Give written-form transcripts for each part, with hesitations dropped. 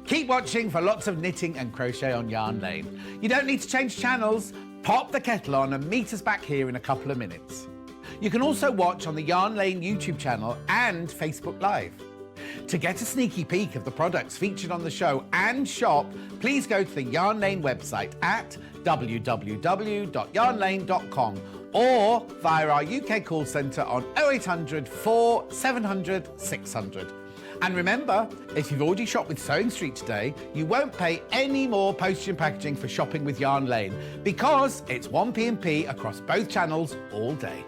Keep watching for lots of knitting and crochet on Yarn Lane. You don't need to change channels. Pop the kettle on and meet us back here in a couple of minutes. You can also watch on the Yarn Lane YouTube channel and Facebook Live. To get a sneaky peek of the products featured on the show and shop, please go to the Yarn Lane website at www.yarnlane.com or via our UK call centre on 0800 4 700 600. And remember, if you've already shopped with Sewing Street today, you won't pay any more postage and packaging for shopping with Yarn Lane because it's 1p&p across both channels all day.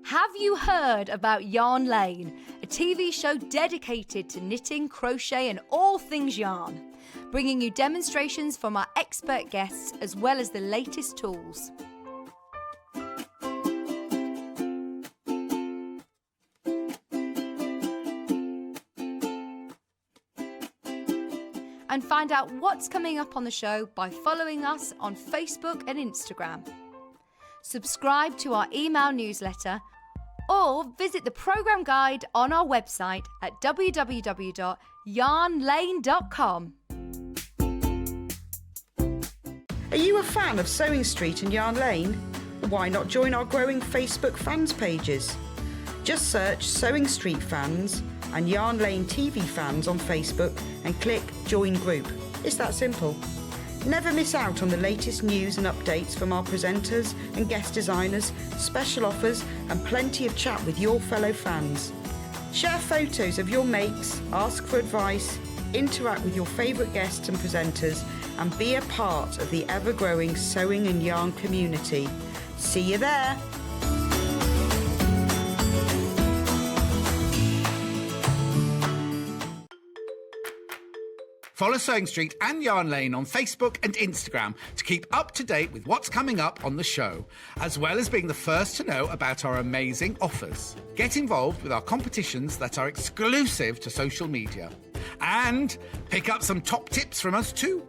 Have you heard about Yarn Lane, a TV show dedicated to knitting, crochet and all things yarn, bringing you demonstrations from our expert guests as well as the latest tools. And find out what's coming up on the show by following us on Facebook and Instagram. Subscribe to our email newsletter or visit the programme guide on our website at www.yarnlane.com. Are you a fan of Sewing Street and Yarn Lane? Why not join our growing Facebook fans pages? Just search Sewing Street Fans and Yarn Lane TV Fans on Facebook and click Join Group. It's that simple. Never miss out on the latest news and updates from our presenters and guest designers, special offers and plenty of chat with your fellow fans. Share photos of your makes, ask for advice, interact with your favourite guests and presenters and be a part of the ever-growing sewing and yarn community. See you there! Follow Sewing Street and Yarn Lane on Facebook and Instagram to keep up to date with what's coming up on the show, as well as being the first to know about our amazing offers. Get involved with our competitions that are exclusive to social media. And pick up some top tips from us too.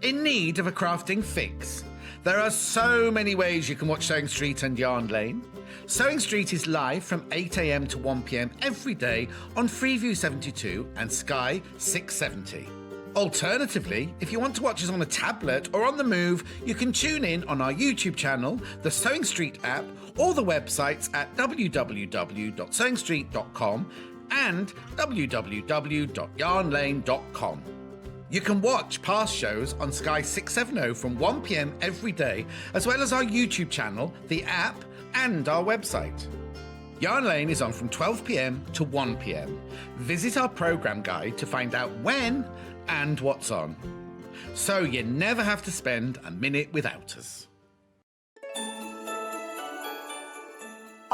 In need of a crafting fix? There are so many ways you can watch Sewing Street and Yarn Lane. Sewing Street is live from 8 a.m. to 1 p.m. every day on Freeview 72 and Sky 670. Alternatively, if you want to watch us on a tablet or on the move, you can tune in on our YouTube channel, the Sewing Street app, or the websites at www.sewingstreet.com and www.yarnlane.com. You can watch past shows on Sky 670 from 1 p.m. every day, as well as our YouTube channel, the app, and our website. Yarn Lane is on from 12 p.m. to 1 p.m. Visit our programme guide to find out when and what's on. So you never have to spend a minute without us.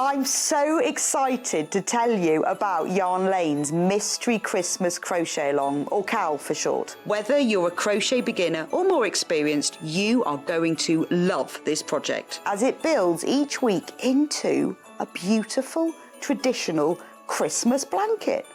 I'm so excited to tell you about Yarn Lane's Mystery Christmas Crochet-along, or CAL for short. Whether you're a crochet beginner or more experienced, you are going to love this project, as it builds each week into a beautiful, traditional Christmas blanket.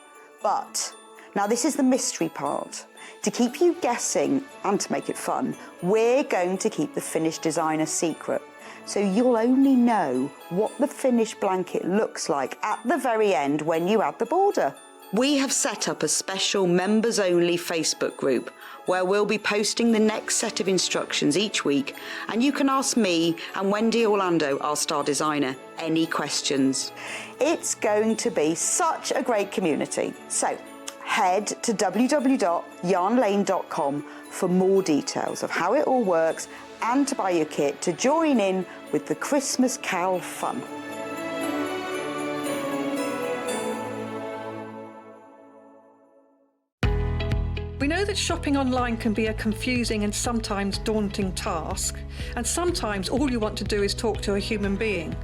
But, now this is the mystery part. To keep you guessing and to make it fun, we're going to keep the finished design a secret. So you'll only know what the finished blanket looks like at the very end when you add the border. We have set up a special members-only Facebook group where we'll be posting the next set of instructions each week, and you can ask me and Wendy Orlando, our star designer, any questions. It's going to be such a great community. So head to www.yarnlane.com for more details of how it all works and to buy your kit to join in with the Christmas CAL fun. We know that shopping online can be a confusing and sometimes daunting task, and sometimes all you want to do is talk to a human being.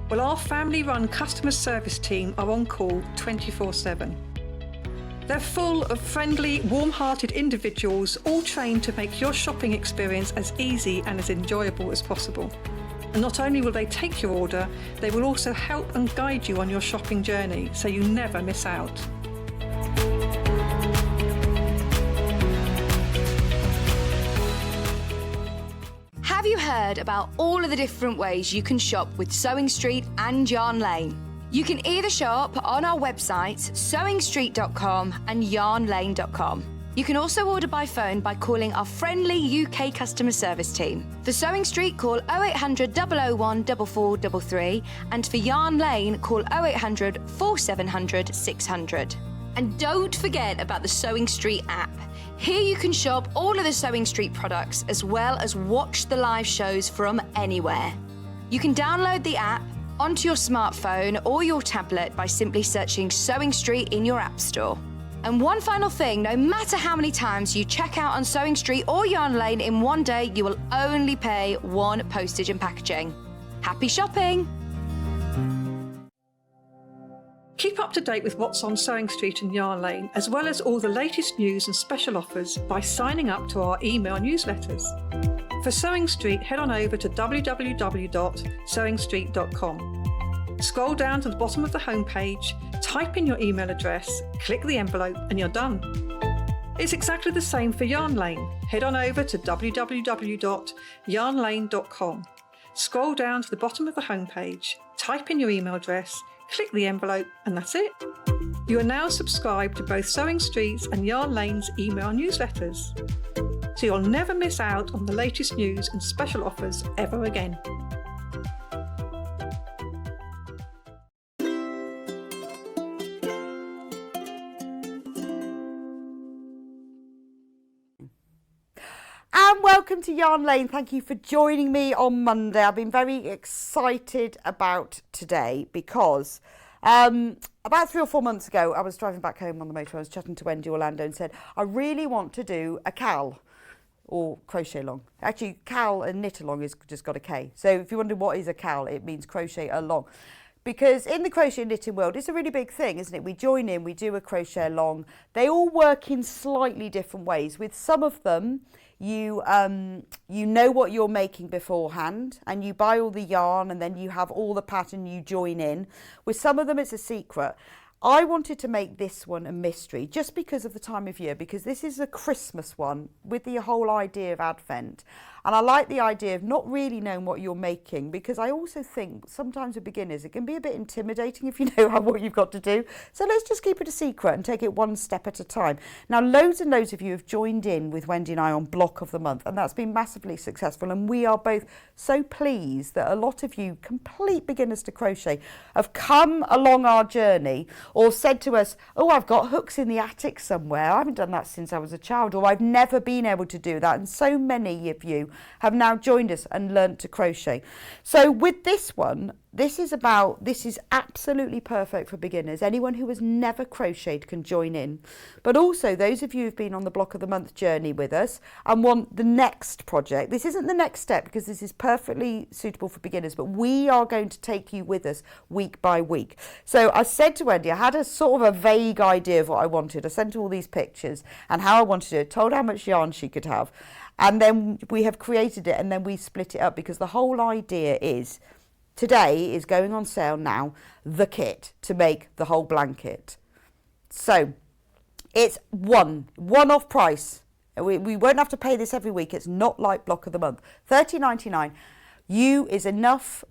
Well, our family-run customer service team are on call 24/7. They're full of friendly, warm-hearted individuals, all trained to make your shopping experience as easy and as enjoyable as possible. And not only will they take your order, they will also help and guide you on your shopping journey, so you never miss out. heard about all of the different ways you can shop with Sewing Street and Yarn Lane. You can either shop on our websites, sewingstreet.com and yarnlane.com. You can also order by phone by calling our friendly UK customer service team. For Sewing Street, call 0800 001 4433, and for Yarn Lane, call 0800 4700 600. And don't forget about the Sewing Street app. Here you can shop all of the Sewing Street products as well as watch the live shows from anywhere. You can download the app onto your smartphone or your tablet by simply searching Sewing Street in your app store. And one final thing, no matter how many times you check out on Sewing Street or Yarn Lane in one day, you will only pay one postage and packaging. Happy shopping! Keep up to date with what's on Sewing Street and Yarn Lane, as well as all the latest news and special offers by signing up to our email newsletters. For Sewing Street, head on over to www.sewingstreet.com. Scroll down to the bottom of the homepage, type in your email address, click the envelope, and you're done. It's exactly the same for Yarn Lane. Head on over to www.yarnlane.com. Scroll down to the bottom of the homepage, type in your email address, click the envelope, and that's it. You are now subscribed to both Sewing Street's and Yarn Lane's email newsletters, so you'll never miss out on the latest news and special offers ever again. And welcome to Yarn Lane. Thank you for joining me on Monday. I've been very excited about today because about 3 or 4 months ago, I was driving back home on the motor. I was chatting to Wendy Orlando and said, I really want to do a cal or crochet-along. Actually, cal and knit-along is just got a K. So if you wonder what is a cal, it means crochet-along. Because in the crochet and knitting world, it's a really big thing, isn't it? We join in, we do a crochet-along. They all work in slightly different ways. With some of them, you know what you're making beforehand and you buy all the yarn and then you have all the pattern you join in. With some of them it's a secret. I wanted to make this one a mystery just because of the time of year, because this is a Christmas one with the whole idea of Advent. And I like the idea of not really knowing what you're making, because I also think sometimes with beginners it can be a bit intimidating if you know what you've got to do. So let's just keep it a secret and take it one step at a time. Now, loads and loads of you have joined in with Wendy and I on Block of the Month, and that's been massively successful. And we are both so pleased that a lot of you, complete beginners to crochet, have come along our journey or said to us, oh, I've got hooks in the attic somewhere. I haven't done that since I was a child, or I've never been able to do that. And so many of you have now joined us and learnt to crochet. So with this one, this is absolutely perfect for beginners. Anyone who has never crocheted can join in. But also those of you who've been on the Block of the Month journey with us and want the next project. This isn't the next step because this is perfectly suitable for beginners, but we are going to take you with us week by week. So I said to Wendy, I had a sort of a vague idea of what I wanted. I sent her all these pictures and how I wanted it, told how much yarn she could have. And then we have created it and then we split it up, because the whole idea is today is going on sale now, the kit to make the whole blanket. So it's one-off price. We won't have to pay this every week. It's not like Block of the Month. $30.99 is enough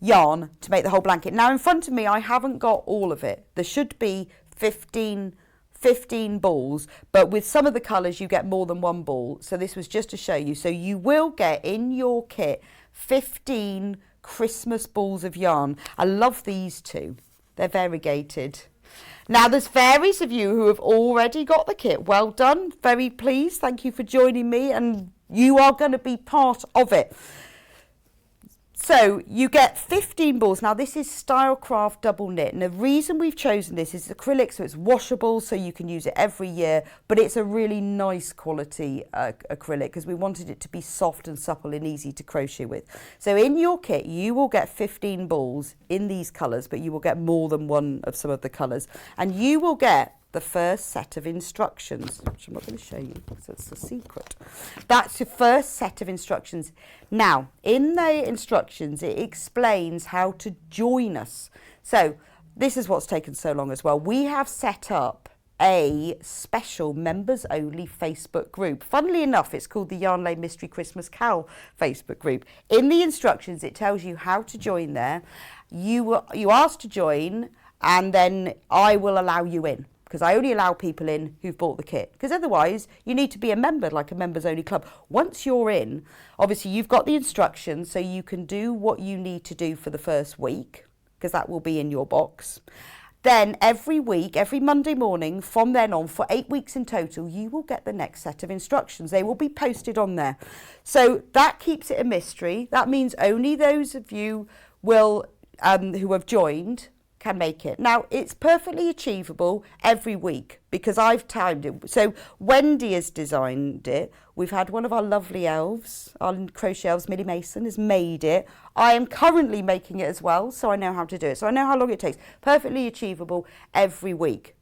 yarn to make the whole blanket. Now in front of me, I haven't got all of it. There should be 15 balls, but with some of the colours you get more than one ball. So this was just to show you. So you will get in your kit 15 Christmas balls of yarn. I love these two. They're variegated. Now there's various of you who have already got the kit. Well done. Very pleased. Thank you for joining me, and you are going to be part of it. So you get 15 balls. Now this is Stylecraft double knit, and the reason we've chosen this is acrylic, so it's washable, so you can use it every year, but it's a really nice quality acrylic because we wanted it to be soft and supple and easy to crochet with. So in your kit you will get 15 balls in these colours, but you will get more than one of some of the colours, and you will get the first set of instructions, which I'm not going to show you because it's a secret. That's your first set of instructions. Now, in the instructions, it explains how to join us. So this is what's taken so long as well. We have set up a special members only Facebook group. Funnily enough, it's called the Yarn Lane Mystery Christmas Cowl Facebook group. In the instructions, it tells you how to join there. You ask to join, and then I will allow you in, because I only allow people in who've bought the kit, because otherwise you need to be a member, like a members only club. Once you're in, obviously you've got the instructions, so you can do what you need to do for the first week, because that will be in your box. Then every week, every Monday morning, from then on, for 8 weeks in total, you will get the next set of instructions. They will be posted on there. So that keeps it a mystery. That means only those of you who have joined can make it. Now, it's perfectly achievable every week because I've timed it. So Wendy has designed it. We've had one of our lovely elves, our crochet elves, Millie Mason, has made it. I am currently making it as well, so I know how to do it. So I know how long it takes. Perfectly achievable every week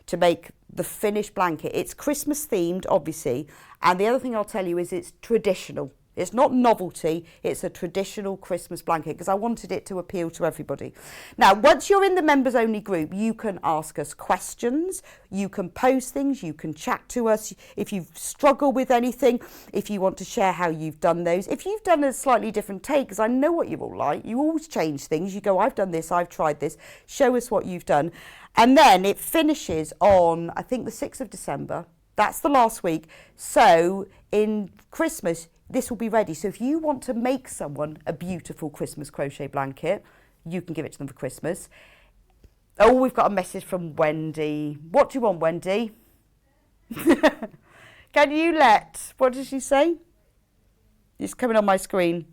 to make the finished blanket. It's Christmas themed, obviously. And the other thing I'll tell you is it's traditional. It's not novelty, it's a traditional Christmas blanket, because I wanted it to appeal to everybody. Now, once you're in the members only group, you can ask us questions, you can post things, you can chat to us. If you struggle with anything, if you want to share how you've done those, if you've done a slightly different take, because I know what you all like, you always change things. You go, I've done this, I've tried this, show us what you've done. And then it finishes on, I think, the 6th of December. That's the last week. So in Christmas, this will be ready. So if you want to make someone a beautiful Christmas crochet blanket, you can give it to them for Christmas. Oh, we've got a message from Wendy. What do you want, Wendy? Can you what did she say? It's coming on my screen.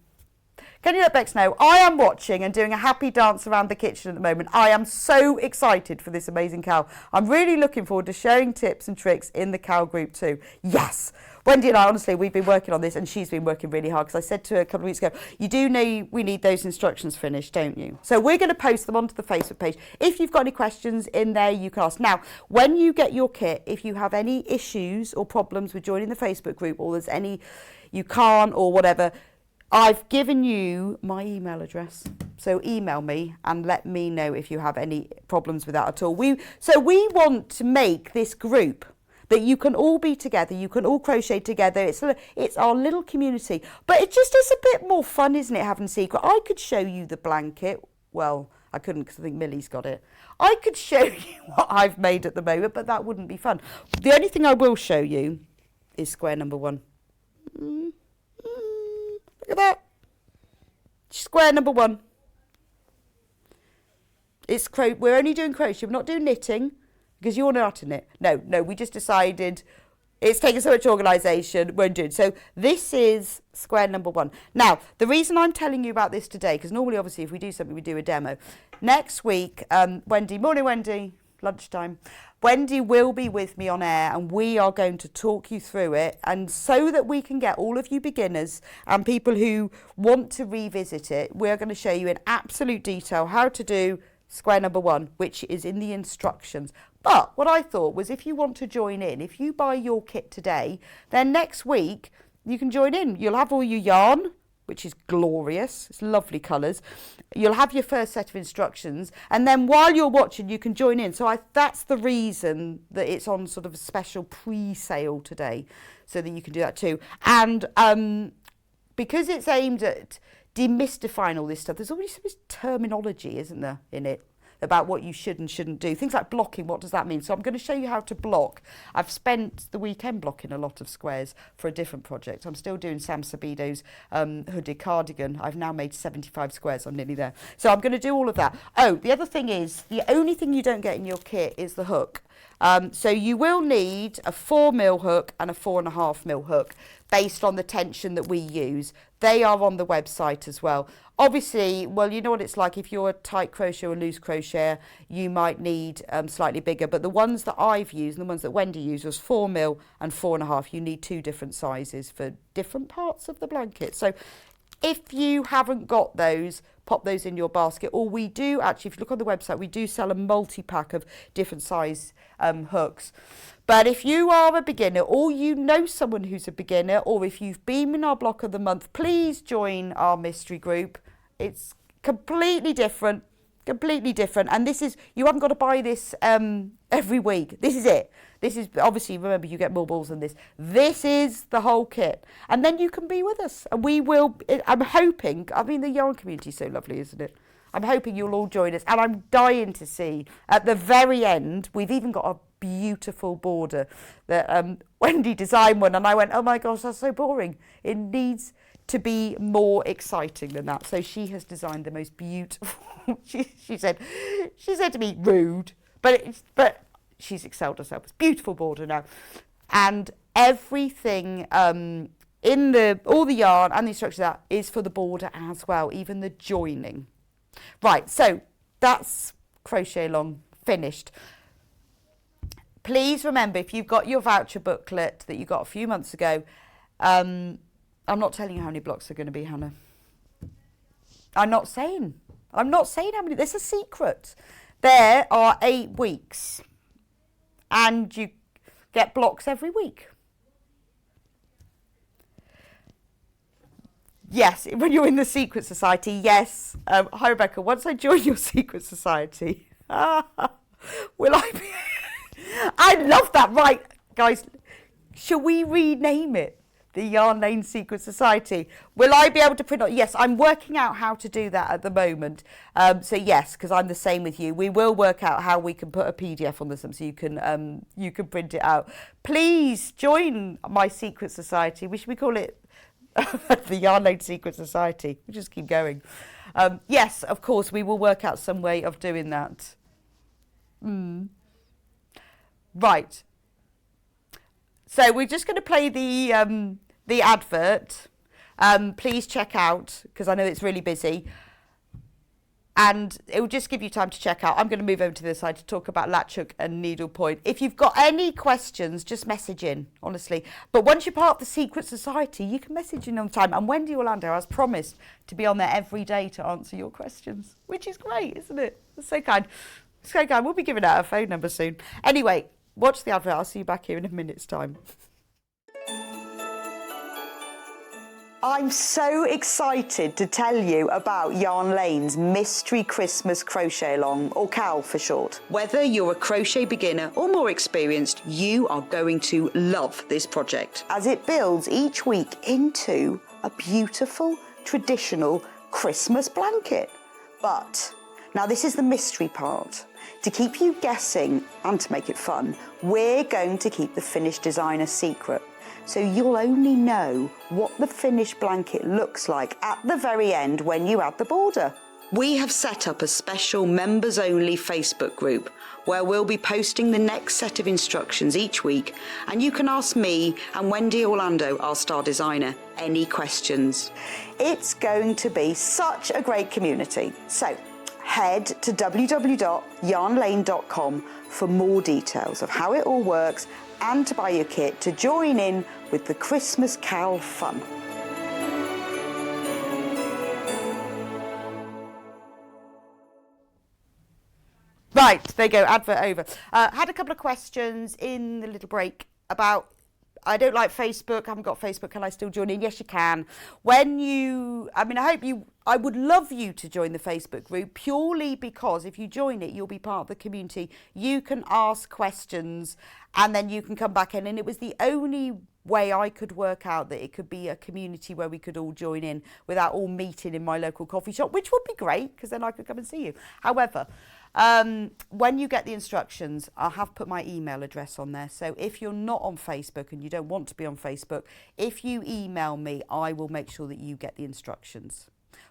Can you let Bex know? I am watching and doing a happy dance around the kitchen at the moment. I am so excited for this amazing cowl. I'm really looking forward to sharing tips and tricks in the cowl group too. Yes. Wendy and I, honestly, we've been working on this, and she's been working really hard, because I said to her a couple of weeks ago, we need those instructions finished, don't you? So we're going to post them onto the Facebook page. If you've got any questions in there, you can ask. Now, when you get your kit, if you have any issues or problems with joining the Facebook group, or there's any you can't or whatever, I've given you my email address. So email me and let me know if you have any problems with that at all. We want to make this group that you can all be together, you can all crochet together. It's our little community. But it just is a bit more fun, isn't it, having secret? I could show you the blanket. Well, I couldn't, because I think Millie's got it. I could show you what I've made at the moment, but that wouldn't be fun. The only thing I will show you is square number 1. Look at that. Square number 1. We're only doing crochet. We're not doing knitting, because you're not in it. No, we just decided it's taken so much organisation, won't do it. So this is square number 1. Now, the reason I'm telling you about this today, because normally, obviously, if we do something, we do a demo. Next week, Wendy, morning, Wendy, lunchtime. Wendy will be with me on air, and we are going to talk you through it, and so that we can get all of you beginners and people who want to revisit it, we're going to show you in absolute detail how to do square number 1, which is in the instructions. But what I thought was, if you want to join in, if you buy your kit today, then next week you can join in. You'll have all your yarn, which is glorious. It's lovely colours. You'll have your first set of instructions, and then while you're watching, you can join in. So that's the reason that it's on sort of a special pre-sale today, so that you can do that too. And because it's aimed at demystifying all this stuff, there's always so much terminology, isn't there, in it, about what you should and shouldn't do. Things like blocking, what does that mean? So I'm going to show you how to block. I've spent the weekend blocking a lot of squares for a different project. I'm still doing Sam Sabido's hooded cardigan. I've now made 75 squares. I'm nearly there. So I'm going to do all of that. Oh, the other thing is, the only thing you don't get in your kit is the hook. So you will need a 4mm hook and a 4.5mm hook based on the tension that we use. They are on the website as well. Obviously, well, you know what it's like. If you're a tight crochet or loose crocheter, you might need slightly bigger. But the ones that I've used and the ones that Wendy used was 4mm and 4.5. You need 2 different sizes for different parts of the blanket. So if you haven't got those, pop those in your basket. Or we do actually, if you look on the website, we do sell a multi-pack of different size hooks. But if you are a beginner, or you know someone who's a beginner, or if you've been in our block of the month, please join our mystery group. It's completely different, Completely different. And this is, you haven't got to buy this every week. This is it. This is, obviously, remember, you get more balls than this. This is the whole kit. And then you can be with us. And we will, I'm hoping, I mean, the yarn community is so lovely, isn't it? I'm hoping you'll all join us. And I'm dying to see, at the very end, we've even got a beautiful border that Wendy designed one. And I went, oh my gosh, that's so boring. It needs to be more exciting than that. So she has designed the most beautiful, she said to me, rude, but she's excelled herself. It's a beautiful border now. And everything in all the yarn and the instructions that is for the border as well, even the joining. Right, so that's Crochet-along finished. Please remember, if you've got your voucher booklet that you got a few months ago, I'm not telling you how many blocks are going to be, Hannah. I'm not saying how many. There's a secret. There are 8 weeks. And you get blocks every week. Yes, when you're in the Secret Society, yes. Hi, Rebecca. Once I join your Secret Society, will I be... I love that. Right, guys, shall we rename it? The Yarn Lane Secret Society. Will I be able to print out? Yes, I'm working out how to do that at the moment. So yes, because I'm the same with you. We will work out how we can put a PDF on this so you can print it out. Please join my Secret Society. We should call it the Yarn Lane Secret Society. We'll just keep going. Yes, of course, we will work out some way of doing that. Right. So we're just going to play the advert. Please check out, because I know it's really busy. And it will just give you time to check out. I'm going to move over to this side to talk about Latch hook and Needlepoint. If you've got any questions, just message in, honestly. But once you're part of the Secret Society, you can message in on time. And Wendy Orlando has promised to be on there every day to answer your questions, which is great, isn't it? That's so kind. So kind. We'll be giving out a phone number soon. Anyway, watch the advert. I'll see you back here in a minute's time. I'm so excited to tell you about Yarn Lane's Mystery Christmas Crochet-along, or CAL for short. Whether you're a crochet beginner or more experienced, you are going to love this project, as it builds each week into a beautiful, traditional Christmas blanket. But, now this is the mystery part. To keep you guessing and to make it fun, we're going to keep the finished design a secret. So you'll only know what the finished blanket looks like at the very end when you add the border. We have set up a special members-only Facebook group where we'll be posting the next set of instructions each week, and you can ask me and Wendy Orlando, our star designer, any questions. It's going to be such a great community. So head to www.yarnlane.com for more details of how it all works and to buy your kit to join in with the Christmas CAL fun. Right, there you go, advert over. Had a couple of questions in the little break about, I don't like Facebook, I haven't got Facebook, can I still join in? Yes, you can. I would love you to join the Facebook group, purely because if you join it, you'll be part of the community. You can ask questions and then you can come back in. And it was the only way I could work out that it could be a community where we could all join in without all meeting in my local coffee shop, which would be great because then I could come and see you. However, when you get the instructions, I'll have put my email address on there. So if you're not on Facebook and you don't want to be on Facebook, if you email me, I will make sure that you get the instructions.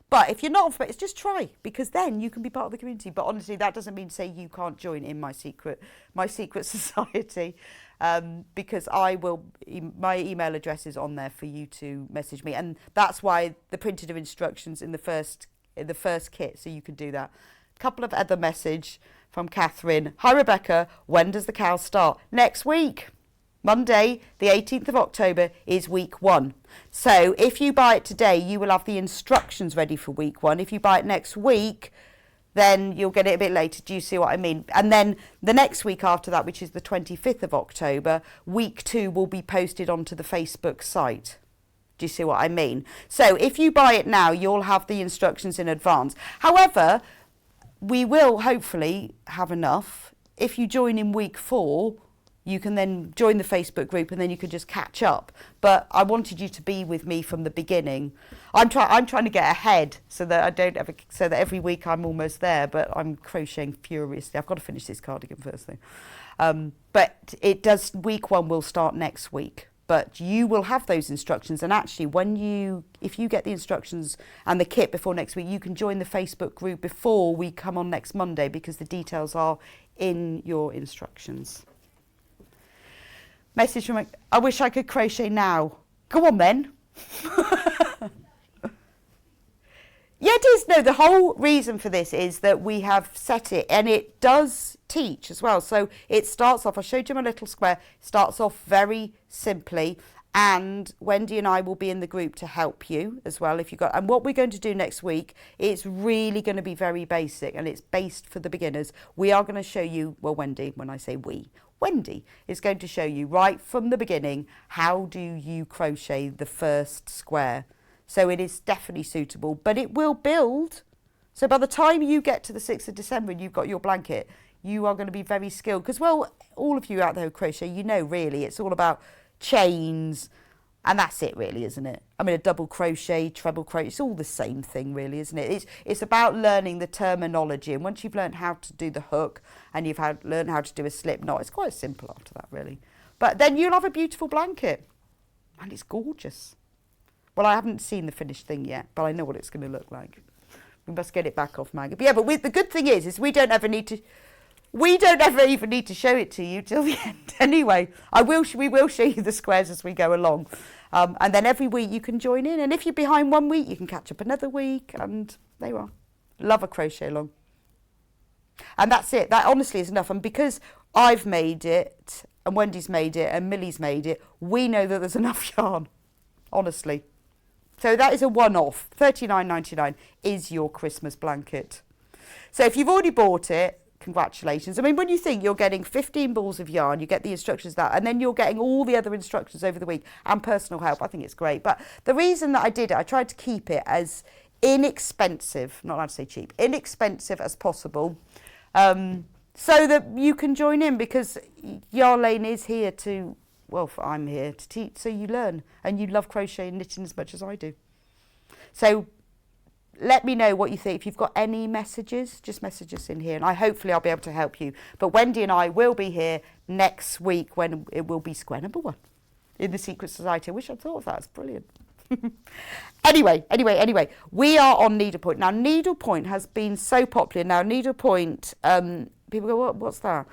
But if you're not on Facebook, just try, because then you can be part of the community. But honestly, that doesn't mean to say you can't join in my secret society, because I will. My email address is on there for you to message me, and that's why the printed instructions in the first kit, so you can do that. Couple of other message from Catherine. Hi Rebecca, when does the CAL start? Next week. Monday, the 18th of October is week 1. So if you buy it today, you will have the instructions ready for week 1. If you buy it next week, then you'll get it a bit later. Do you see what I mean? And then the next week after that, which is the 25th of October, week 2 will be posted onto the Facebook site. Do you see what I mean? So if you buy it now, you'll have the instructions in advance. However, we will hopefully have enough. If you join in week 4, you can then join the Facebook group and then you can just catch up. But I wanted you to be with me from the beginning. I'm trying to get ahead so that so that every week I'm almost there, but I'm crocheting furiously. I've got to finish this cardigan first though. But week 1 will start next week. But you will have those instructions, and actually if you get the instructions and the kit before next week, you can join the Facebook group before we come on next Monday, because the details are in your instructions. Message from I wish I could crochet now. Go on then. Yeah, it is. No, the whole reason for this is that we have set it, and it does teach as well. So it starts off, I showed you my little square, starts off very simply, and Wendy and I will be in the group to help you as well if you got. And what we're going to do next week, it's really going to be very basic, and it's based for the beginners. We are going to show you, well, Wendy, when I say we, Wendy is going to show you right from the beginning, how do you crochet the first square. So it is definitely suitable, but it will build. So by the time you get to the 6th of December and you've got your blanket, you are going to be very skilled. Because, well, all of you out there who crochet, you know, really, it's all about chains. And that's it, really, isn't it? I mean, a double crochet, treble crochet, it's all the same thing, really, isn't it? It's about learning the terminology. And once you've learned how to do the hook and you've learned how to do a slip knot, it's quite simple after that, really. But then you'll have a beautiful blanket. And it's gorgeous. Well, I haven't seen the finished thing yet, but I know what it's going to look like. We must get it back off Maggie. But yeah, but the good thing is we don't ever even need to show it to you till the end. Anyway, we will show you the squares as we go along. And then every week you can join in. And if you're behind one week, you can catch up another week. And there you are. Love a crochet along. And that's it. That honestly is enough. And because I've made it, and Wendy's made it, and Millie's made it, we know that there's enough yarn. Honestly. So that is a one-off. $39.99 is your Christmas blanket. So if you've already bought it, congratulations. I mean, when you think you're getting 15 balls of yarn, you get the instructions that, and then you're getting all the other instructions over the week and personal help, I think it's great. But the reason that I did it, I tried to keep it as inexpensive, not allowed to say cheap, inexpensive as possible, so that you can join in, because Yarn Lane is here to, well, I'm here to teach, so you learn, and you love crochet and knitting as much as I do. So let me know what you think. If you've got any messages, just message us in here, and hopefully I'll be able to help you. But Wendy and I will be here next week when it will be square number 1 in the Secret Society. I wish I'd thought of that. It's brilliant. Anyway, we are on Needlepoint. Now, Needlepoint has been so popular. Now, Needlepoint, people go, what's that?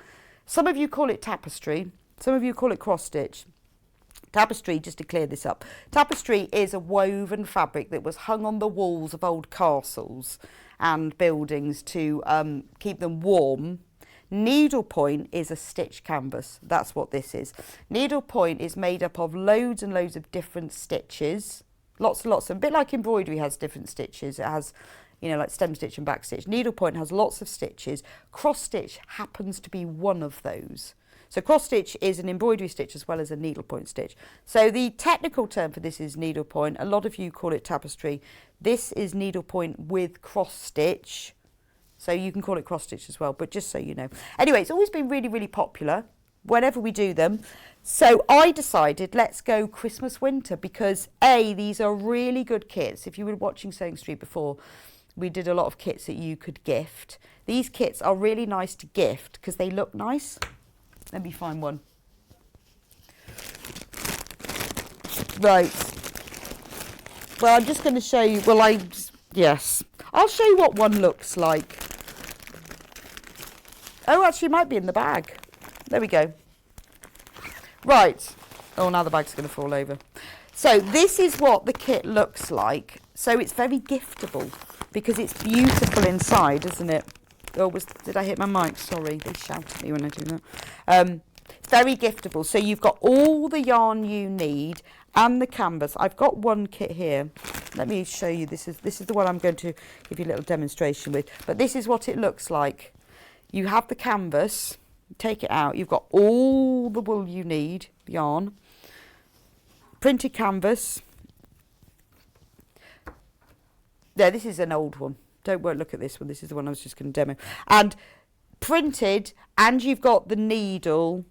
Some of you call it tapestry. Some of you call it cross stitch. Tapestry, just to clear this up, tapestry is a woven fabric that was hung on the walls of old castles and buildings to keep them warm. Needlepoint is a stitch canvas. That's what this is. Needlepoint is made up of loads and loads of different stitches. Lots and lots. A bit like embroidery has different stitches. It has, you know, like stem stitch and back stitch. Needlepoint has lots of stitches. Cross stitch happens to be one of those. So cross stitch is an embroidery stitch as well as a needlepoint stitch. So the technical term for this is needlepoint. A lot of you call it tapestry. This is needlepoint with cross stitch. So you can call it cross stitch as well, but just so you know. Anyway, it's always been really, really popular whenever we do them. So I decided let's go Christmas winter, because these are really good kits. If you were watching Sewing Street before, we did a lot of kits that you could gift. These kits are really nice to gift because they look nice. Let me find one. Right. Well, I'm just going to show you. Well, yes. I'll show you what one looks like. Oh, actually, it might be in the bag. There we go. Right. Oh, now the bag's going to fall over. So this is what the kit looks like. So it's very giftable because it's beautiful inside, isn't it? Oh, did I hit my mic? Sorry, they shout at me when I do that. Very giftable. So you've got all the yarn you need and the canvas. I've got one kit here. Let me show you. This is the one I'm going to give you a little demonstration with. But this is what it looks like. You have the canvas. Take it out. You've got all the wool you need, yarn, printed canvas. There, this is an old one. Don't look at this one. This is the one I was just going to demo. And printed, and you've got the needle,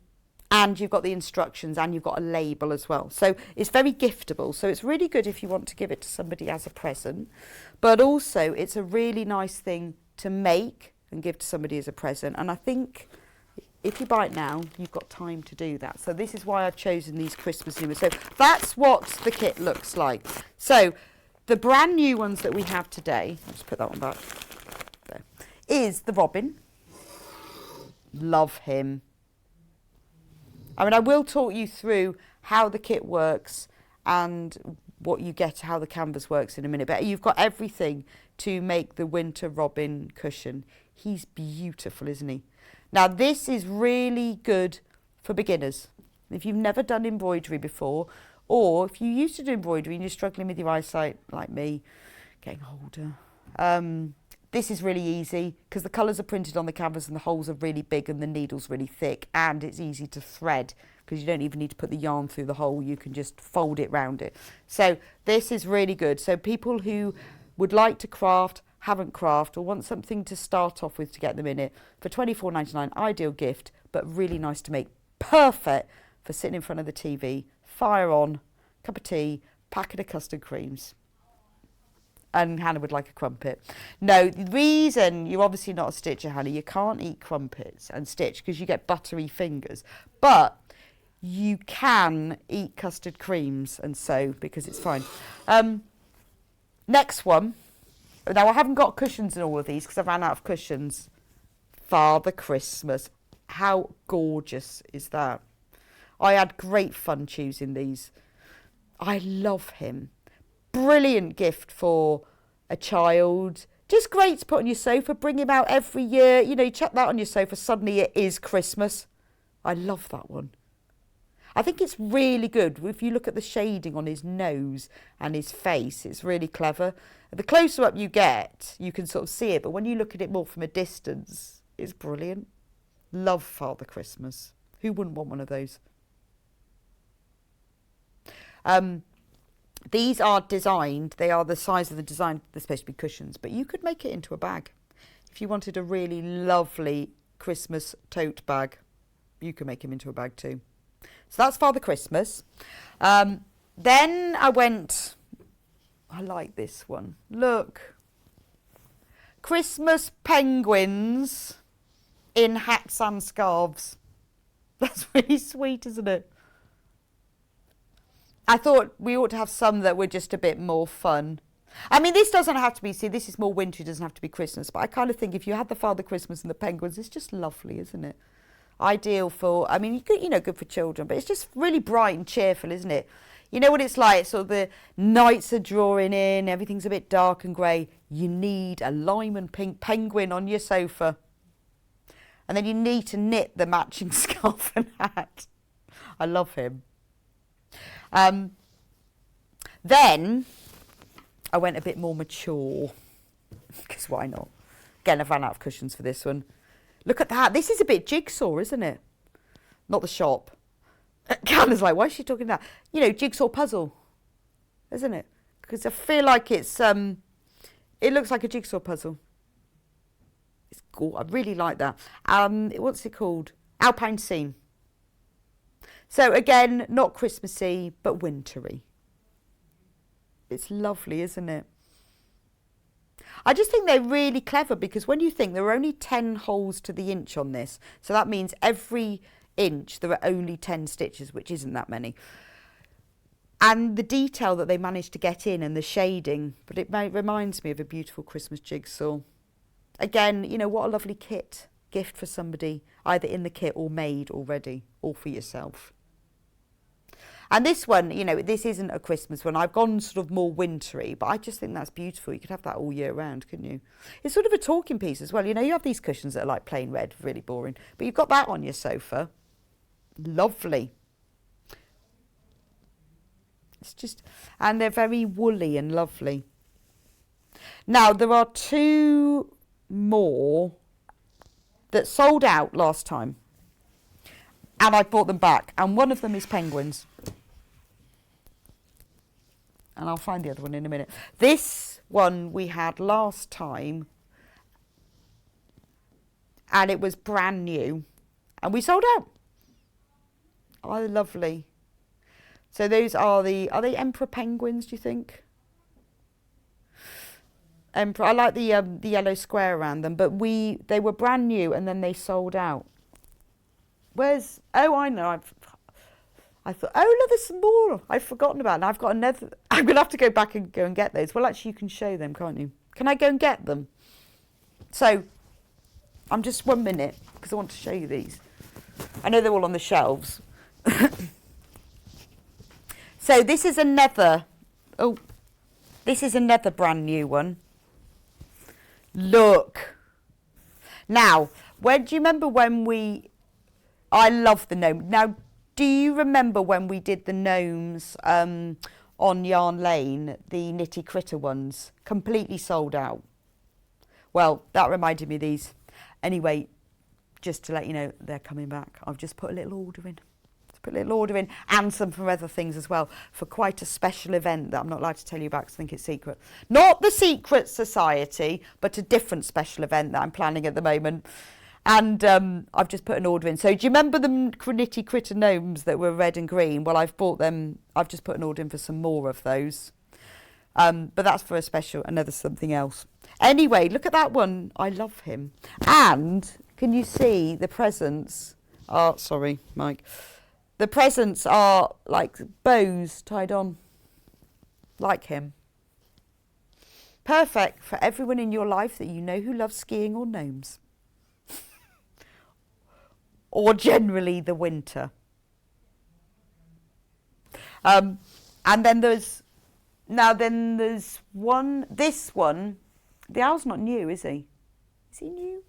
and you've got the instructions, and you've got a label as well. So it's very giftable. So it's really good if you want to give it to somebody as a present. But also, it's a really nice thing to make and give to somebody as a present. And I think if you buy it now, you've got time to do that. So this is why I've chosen these Christmas numbers. So that's what the kit looks like. So the brand new ones that we have today, I'll just put that one back, there, is the Robin. Love him. I mean, I will talk you through how the kit works and what you get, how the canvas works in a minute. But you've got everything to make the winter Robin cushion. He's beautiful, isn't he? Now, this is really good for beginners. If you've never done embroidery before, or if you used to do embroidery and you're struggling with your eyesight, like me, getting older, this is really easy because the colours are printed on the canvas and the holes are really big and the needle's really thick, and it's easy to thread because you don't even need to put the yarn through the hole. You can just fold it round it. So this is really good. So people who would like to craft, haven't crafted, or want something to start off with to get them in it, for £24.99, ideal gift, but really nice to make. Perfect for sitting in front of the TV, fire on, cup of tea, packet of custard creams. And Hannah would like a crumpet. No, the reason you're obviously not a stitcher, Hannah, you can't eat crumpets and stitch because you get buttery fingers. But you can eat custard creams and sew because it's fine. Next one. Now, I haven't got cushions in all of these because I ran out of cushions. Father Christmas. How gorgeous is that? I had great fun choosing these. I love him. Brilliant gift for a child. Just great to put on your sofa. Bring him out every year. You know, you chuck that on your sofa. Suddenly it is Christmas. I love that one. I think it's really good. If you look at the shading on his nose and his face, it's really clever. The closer up you get, you can sort of see it. But when you look at it more from a distance, it's brilliant. Love Father Christmas. Who wouldn't want one of those? These are designed, they are the size of the design, they're supposed to be cushions, but you could make it into a bag. If you wanted a really lovely Christmas tote bag, you can make him into a bag too. So that's Father Christmas. Then I went, I like this one. Look. Christmas penguins in hats and scarves. That's really sweet, isn't it? I thought we ought to have some that were just a bit more fun. I mean, this doesn't have to be, see, this is more wintry, doesn't have to be Christmas, but I kind of think if you had the Father Christmas and the penguins, it's just lovely, isn't it? Ideal for, I mean, good for children, but it's just really bright and cheerful, isn't it? You know what it's like, sort of the nights are drawing in, everything's a bit dark and grey. You need a lime and pink penguin on your sofa. And then you need to knit the matching scarf and hat. I love him. Then I went a bit more mature, because why not? Again, I've run out of cushions for this one. Look at that. This is a bit jigsaw, isn't it? Not the shop. Hannah's like, why is she talking that? You know, jigsaw puzzle, isn't it? Because I feel like it's, it looks like a jigsaw puzzle. It's cool. I really like that. What's it called? Alpine Scene. So again, not Christmassy, but wintry. It's lovely, isn't it? I just think they're really clever because when you think there are only 10 holes to the inch on this, so that means every inch there are only 10 stitches, which isn't that many. And the detail that they managed to get in and the shading, but it reminds me of a beautiful Christmas jigsaw. Again, you know, what a lovely gift for somebody, either in the kit or made already, or for yourself. And this one, you know, this isn't a Christmas one. I've gone sort of more wintry, but I just think that's beautiful. You could have that all year round, couldn't you? It's sort of a talking piece as well. You know, you have these cushions that are like plain red, really boring, but you've got that on your sofa. Lovely. It's just, and they're very woolly and lovely. Now, there are 2 more that sold out last time, and I bought them back, and one of them is penguins. And I'll find the other one in a minute. This one we had last time, and it was brand new, and we sold out. Oh, lovely. So those are they emperor penguins, do you think? Emperor, I like the yellow square around them, but they were brand new and then they sold out. Where's, oh, I know, I thought, oh look, there's some more I've forgotten about, and I've got another. I'm gonna have to go back and go and get those. Well, actually you can show them, can't you? Can I go and get them? So I'm just 1 minute because I want to show you these. I know they're all on the shelves. So this is another, this is another brand new one. Look. Now, do you remember when I love the gnome. Now, do you remember when we did the gnomes on Yarn Lane, the Nitty Critter ones? Completely sold out. Well, that reminded me of these. Anyway, just to let you know, they're coming back. I've just put a little order in. And some from other things as well, for quite a special event that I'm not allowed to tell you about because I think it's secret. Not the Secret Society, but a different special event that I'm planning at the moment. And I've just put an order in. So do you remember the Nitty Critter gnomes that were red and green? Well, I've bought them. I've just put an order in for some more of those. But that's for a special, another something else. Anyway, look at that one. I love him. And can you see the presents? Oh, sorry, Mike. The presents are like bows tied on, like him. Perfect for everyone in your life that you know who loves skiing or gnomes. Or generally the winter. And then there's one, this one, the owl's not new, is he? Is he new?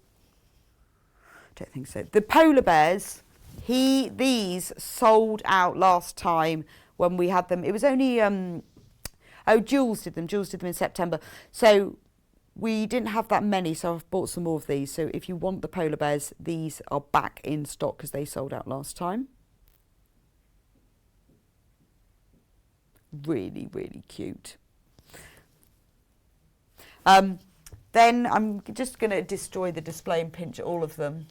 I don't think so. The polar bears. These sold out last time when we had them. It was only, Jules did them in September. So we didn't have that many, so I've bought some more of these. So if you want the polar bears, these are back in stock because they sold out last time. Really, really cute. Then I'm just going to destroy the display and pinch all of them.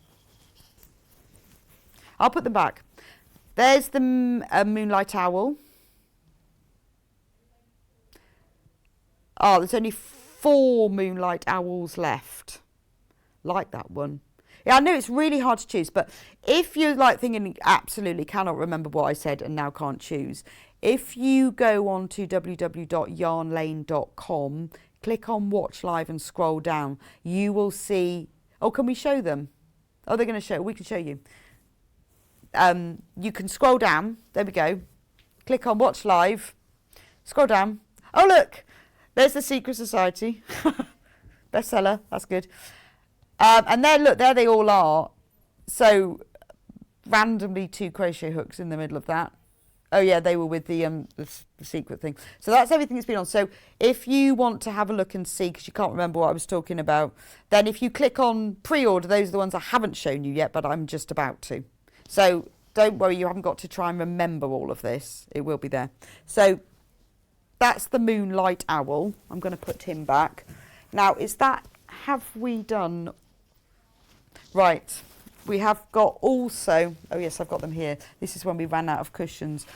I'll put them back. There's the Moonlight Owl. Oh, there's only 4 Moonlight Owls left. Like that one. Yeah, I know it's really hard to choose, but if you're like thinking absolutely cannot remember what I said and now can't choose, if you go on to www.yarnlane.com, click on Watch Live and scroll down, you will see... Oh, can we show them? Oh, they're going to show... We can show you. You can scroll down. There we go. Click on Watch Live. Scroll down. Oh, look. There's the Secret Society. Bestseller. That's good. And there, look, there they all are. So, randomly 2 crochet hooks in the middle of that. Oh, yeah, they were with the secret thing. So that's everything that's been on. So if you want to have a look and see, because you can't remember what I was talking about, then if you click on pre-order, those are the ones I haven't shown you yet, but I'm just about to. So don't worry, you haven't got to try and remember all of this. It will be there. So that's the Moonlight Owl. I'm going to put him back. Now, have we done... Right. We have got also... Oh, yes, I've got them here. This is when we ran out of cushions.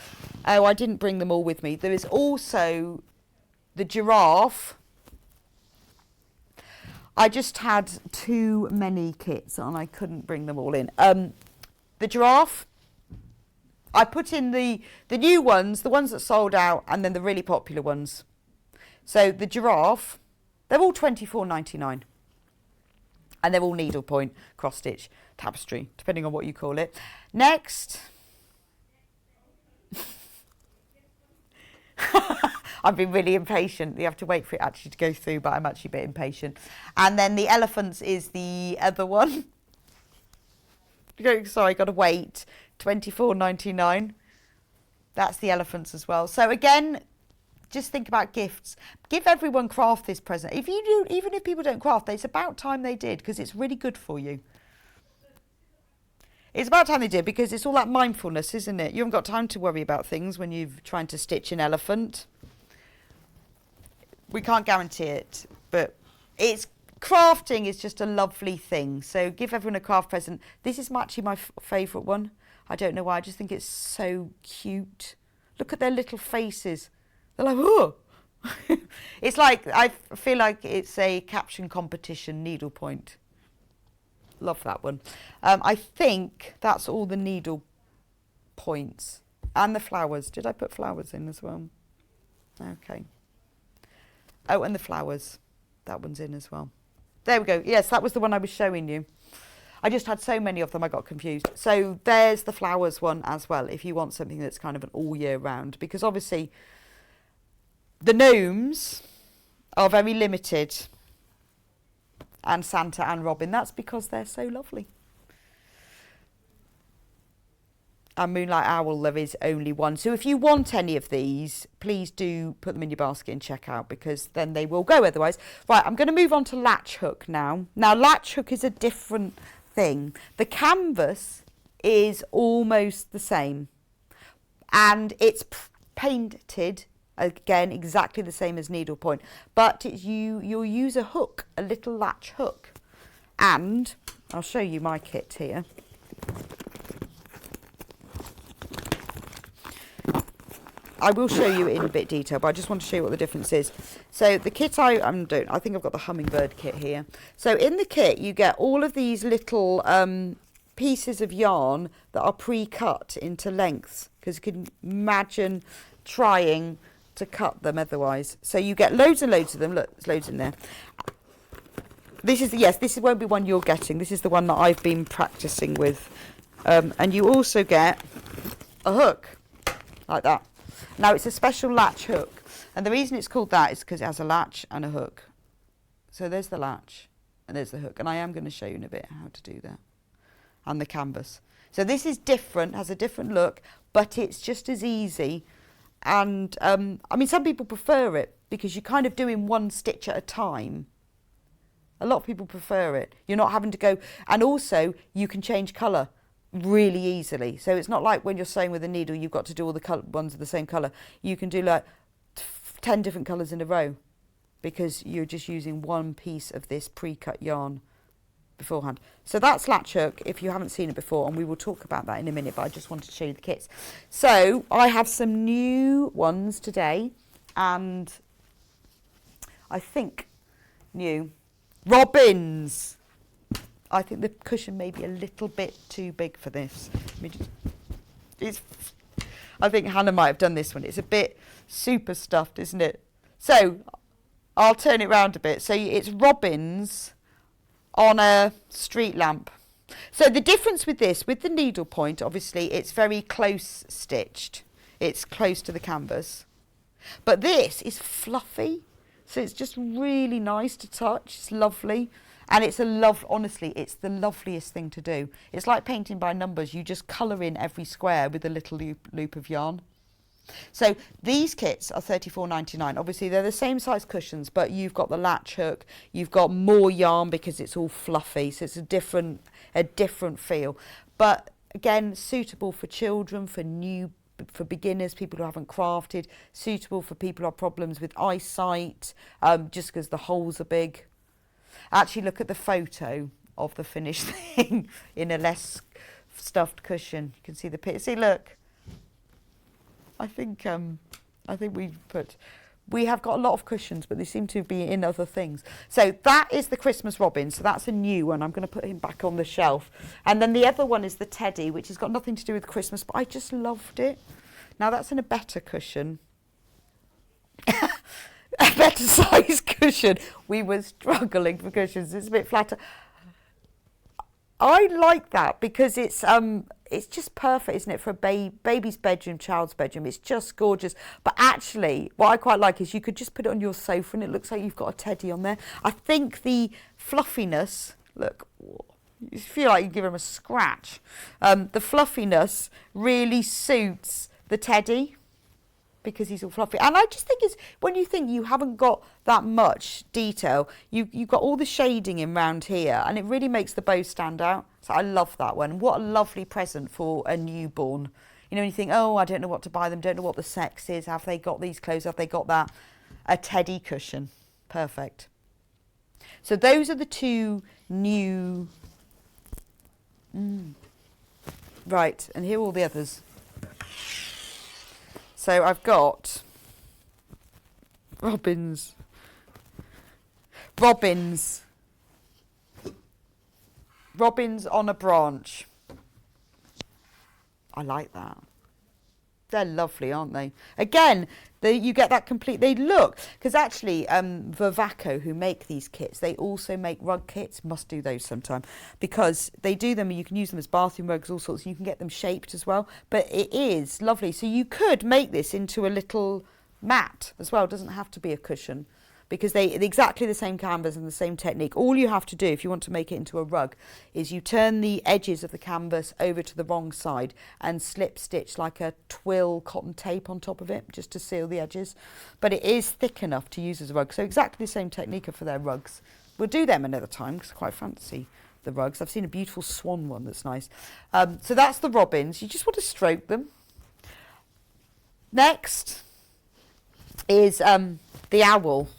Oh, I didn't bring them all with me. There is also the giraffe. I just had too many kits and I couldn't bring them all in. The giraffe, I put in the new ones, the ones that sold out, and then the really popular ones. So the giraffe, they're all $24.99. And they're all needlepoint, cross-stitch, tapestry, depending on what you call it. Next. I've been really impatient. You have to wait for it actually to go through, but I'm actually a bit impatient. And then the elephants is the other one. Sorry, got to wait. $24.99. That's the elephants as well. So again, just think about gifts. Give everyone craft this present. If you do, even if people don't craft, it's about time they did because it's really good for you. It's about time they did because it's all that mindfulness, isn't it? You haven't got time to worry about things when you're trying to stitch an elephant. We can't guarantee it, but crafting is just a lovely thing. So give everyone a craft present. This is actually my favourite one. I don't know why, I just think it's so cute. Look at their little faces. They're like, oh. It's like, I feel like it's a caption competition, needlepoint. Love that one. I think that's all the needle points. And the flowers. Did I put flowers in as well? Okay. Oh, and the flowers. That one's in as well. There we go. Yes, that was the one I was showing you. I just had so many of them I got confused. So there's the flowers one as well, if you want something that's kind of an all year round. Because obviously the gnomes are very limited. And Santa and Robin. That's because they're so lovely. And Moonlight Owl, there is only one. So if you want any of these, please do put them in your basket and check out, because then they will go otherwise. Right, I'm going to move on to Latch Hook now. Now, Latch Hook is a different thing. The canvas is almost the same. And it's painted, again, exactly the same as needlepoint. But you'll use a hook, a little latch hook. And I'll show you my kit here. I will show you in a bit detail, but I just want to show you what the difference is. So the kit I think I've got the hummingbird kit here. So in the kit, you get all of these little pieces of yarn that are pre-cut into lengths, because you can imagine trying to cut them otherwise. So you get loads and loads of them. Look, there's loads in there. This won't be one you're getting. This is the one that I've been practicing with. And you also get a hook like that. Now, it's a special latch hook, and the reason it's called that is because it has a latch and a hook. So there's the latch and there's the hook, and I am going to show you in a bit how to do that. And the canvas. So this is different, has a different look, but it's just as easy. And I mean, some people prefer it because you're kind of doing one stitch at a time. A lot of people prefer it. You're not having to go, and also you can change colour really easily. So it's not like when you're sewing with a needle, you've got to do all the ones of the same colour. You can do like 10 different colours in a row because you're just using one piece of this pre-cut yarn beforehand. So that's Latch Hook, if you haven't seen it before, and we will talk about that in a minute, but I just wanted to show you the kits. So I have some new ones today, and I think new robins. I think the cushion may be a little bit too big for this. I think Hannah might have done this one. It's a bit super stuffed, isn't it? So I'll turn it round a bit. So it's robins on a street lamp. So the difference with this, with the needlepoint, obviously it's very close stitched. It's close to the canvas. But this is fluffy. So it's just really nice to touch. It's lovely. And it's honestly, it's the loveliest thing to do. It's like painting by numbers. You just colour in every square with a little loop of yarn. So these kits are $34.99. Obviously, they're the same size cushions, but you've got the latch hook. You've got more yarn because it's all fluffy. So it's a different feel. But again, suitable for children, for beginners, people who haven't crafted, suitable for people who have problems with eyesight, just because the holes are big. Actually, look at the photo of the finished thing in a less stuffed cushion. You can see the picture. See, look. I think we have got a lot of cushions, but they seem to be in other things. So that is the Christmas robin. So that's a new one. I'm going to put him back on the shelf. And then the other one is the teddy, which has got nothing to do with Christmas, but I just loved it. Now that's in a better cushion. A better size cushion. We were struggling for cushions. It's a bit flatter. I like that because it's just perfect, isn't it, for a baby's bedroom, child's bedroom. It's just gorgeous. But actually, what I quite like is you could just put it on your sofa and it looks like you've got a teddy on there. I think the fluffiness, look, you feel like you give him a scratch. The fluffiness really suits the teddy, because he's all fluffy. And I just think it's, when you think you haven't got that much detail, you've got all the shading in round here, and it really makes the bow stand out. So I love that one. What a lovely present for a newborn. You know, when you think, oh, I don't know what to buy them, don't know what the sex is, have they got these clothes, have they got that? a teddy cushion. Perfect. So those are the two new... Right, and here are all the others. So I've got robins. Robins on a branch. I like that. They're lovely, aren't they? Again, you get that complete... They look... Because actually, Vervaco, who make these kits, they also make rug kits. Must do those sometime. Because they do them, and you can use them as bathroom rugs, all sorts. You can get them shaped as well. But it is lovely. So you could make this into a little mat as well. It doesn't have to be a cushion. Because they're exactly the same canvas and the same technique. All you have to do if you want to make it into a rug is you turn the edges of the canvas over to the wrong side and slip stitch like a twill cotton tape on top of it just to seal the edges. But it is thick enough to use as a rug. So exactly the same technique for their rugs. We'll do them another time because I quite fancy the rugs. I've seen a beautiful swan one that's nice. So that's the robins. You just want to stroke them. Next is the owl.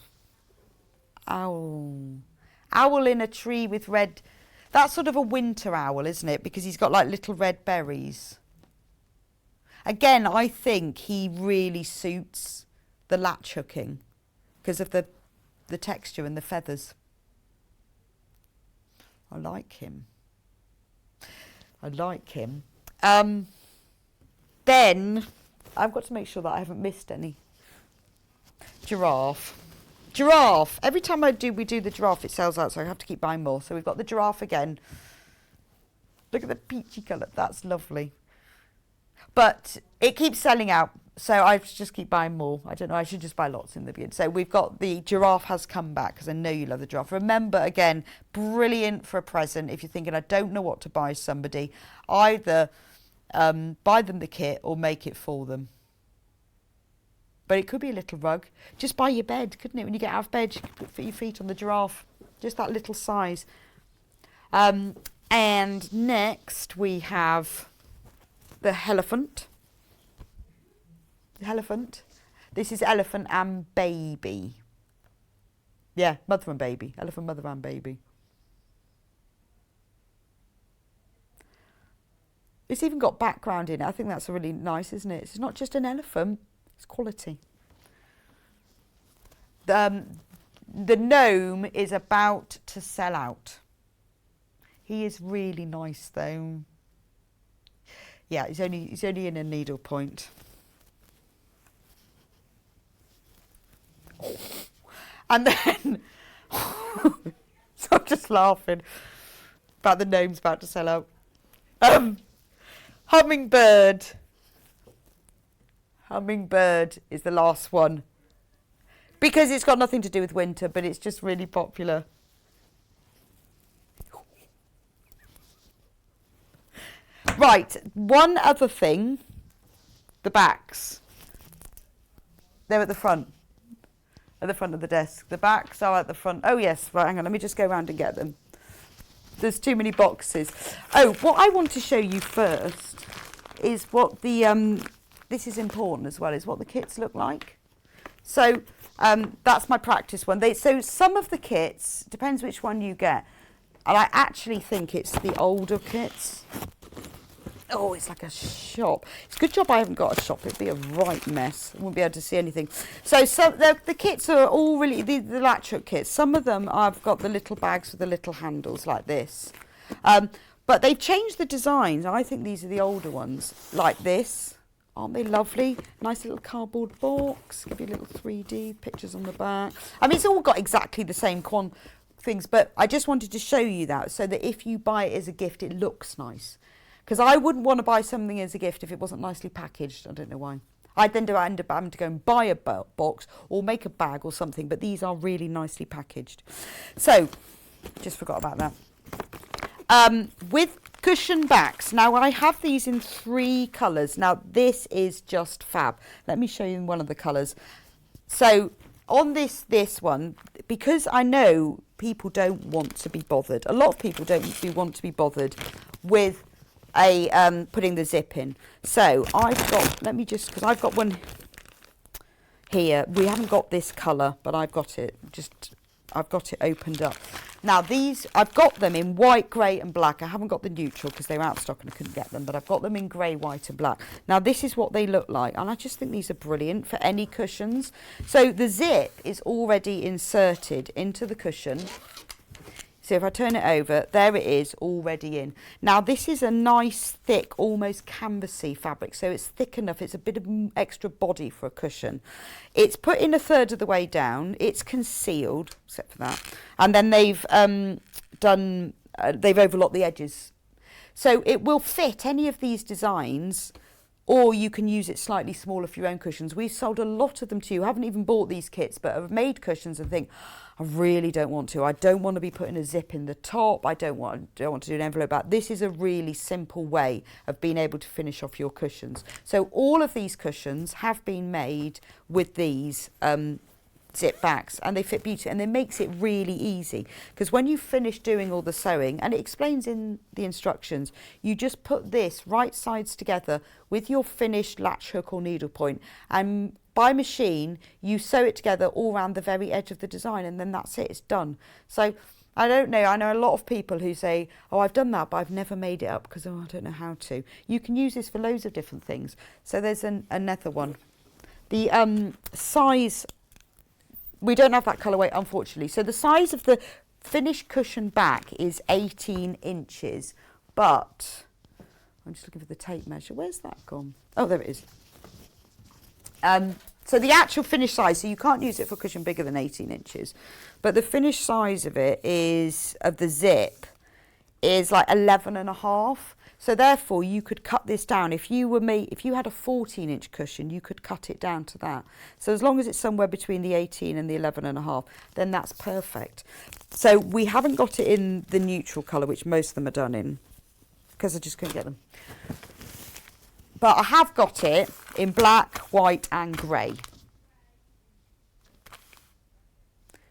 Owl in a tree with red... That's sort of a winter owl, isn't it? Because he's got like little red berries. Again, I think he really suits the latch hooking because of the texture and the feathers. I like him. Then I've got to make sure that I haven't missed any. Giraffe. Every time we do the giraffe, it sells out, so I have to keep buying more. So we've got the giraffe again. Look at the peachy colour. That's lovely. But it keeps selling out, so I just keep buying more. I don't know, I should just buy lots in the beginning. So we've got the giraffe has come back, because I know you love the giraffe. Remember, again, brilliant for a present. If you're thinking, I don't know what to buy somebody, either buy them the kit or make it for them. But it could be a little rug. Just by your bed, couldn't it? When you get out of bed, you could put your feet on the giraffe. Just that little size. And next we have the elephant. This is elephant and baby. Yeah, mother and baby. Elephant, mother and baby. It's even got background in it. I think that's really nice, isn't it? It's not just an elephant. It's quality. The gnome is about to sell out. He is really nice though. Yeah, he's only in a needlepoint. And then so I'm just laughing about the gnome's about to sell out. Hummingbird. Hummingbird is the last one because it's got nothing to do with winter, but it's just really popular. Right, one other thing, the backs. They're at the front of the desk. The backs are at the front. Oh yes, right, hang on, let me just go around and get them. There's too many boxes. Oh, what I want to show you first is what the this is important as well, is what the kits look like. So that's my practice one. So some of the kits, depends which one you get, and I actually think it's the older kits. Oh, it's like a shop. It's a good job I haven't got a shop. It'd be a right mess. I wouldn't be able to see anything. So the kits are all really, the latch hook kits. Some of them I've got the little bags with the little handles like this. But they've changed the designs. I think these are the older ones, like this. Aren't they lovely? Nice little cardboard box. Give you a little 3D pictures on the back. I mean, it's all got exactly the same things, but I just wanted to show you that so that if you buy it as a gift, it looks nice. Because I wouldn't want to buy something as a gift if it wasn't nicely packaged. I don't know why. I'd then end up having to go and buy a box or make a bag or something, but these are really nicely packaged. So, just forgot about that. With cushion backs. Now, I have these in 3 colours. Now, this is just fab. Let me show you one of the colours. So, on this one, because I know people don't want to be bothered. A lot of people don't want to be bothered with putting the zip in. So I've got, let me just, because I've got one here. We haven't got this colour, but I've got it. I've got it opened up. Now these, I've got them in white, grey and black. I haven't got the neutral because they were out of stock and I couldn't get them, but I've got them in grey, white and black. Now this is what they look like, and I just think these are brilliant for any cushions. So the zip is already inserted into the cushion. So if I turn it over, there it is, already in. Now this is a nice, thick, almost canvasy fabric, so it's thick enough, it's a bit of extra body for a cushion. It's put in a third of the way down, it's concealed, except for that, and then they've they've overlocked the edges. So it will fit any of these designs, or you can use it slightly smaller for your own cushions. We've sold a lot of them to you, haven't even bought these kits, but have made cushions and think, I really don't want to. I don't want to be putting a zip in the top. I don't want to do an envelope back. This is a really simple way of being able to finish off your cushions. So all of these cushions have been made with these zip backs, and they fit beautifully, and it makes it really easy, because when you finish doing all the sewing, and it explains in the instructions, you just put this right sides together with your finished latch hook or needlepoint, and by machine you sew it together all around the very edge of the design, and then that's it, it's done. So I don't know, I know a lot of people who say, oh, I've done that, but I've never made it up because I don't know how to. You can use this for loads of different things. So there's another one. The size, we don't have that colourway, unfortunately. So the size of the finished cushion back is 18 inches, but I'm just looking for the tape measure. Where's that gone? Oh, there it is. So the actual finished size, so you can't use it for a cushion bigger than 18 inches, but the finished size of it is, of the zip, is like 11.5. So therefore you could cut this down. If you had a 14-inch cushion, you could cut it down to that. So as long as it's somewhere between the 18 and the 11.5, then that's perfect. So we haven't got it in the neutral colour, which most of them are done in, because I just couldn't get them. But I have got it in black, white and grey.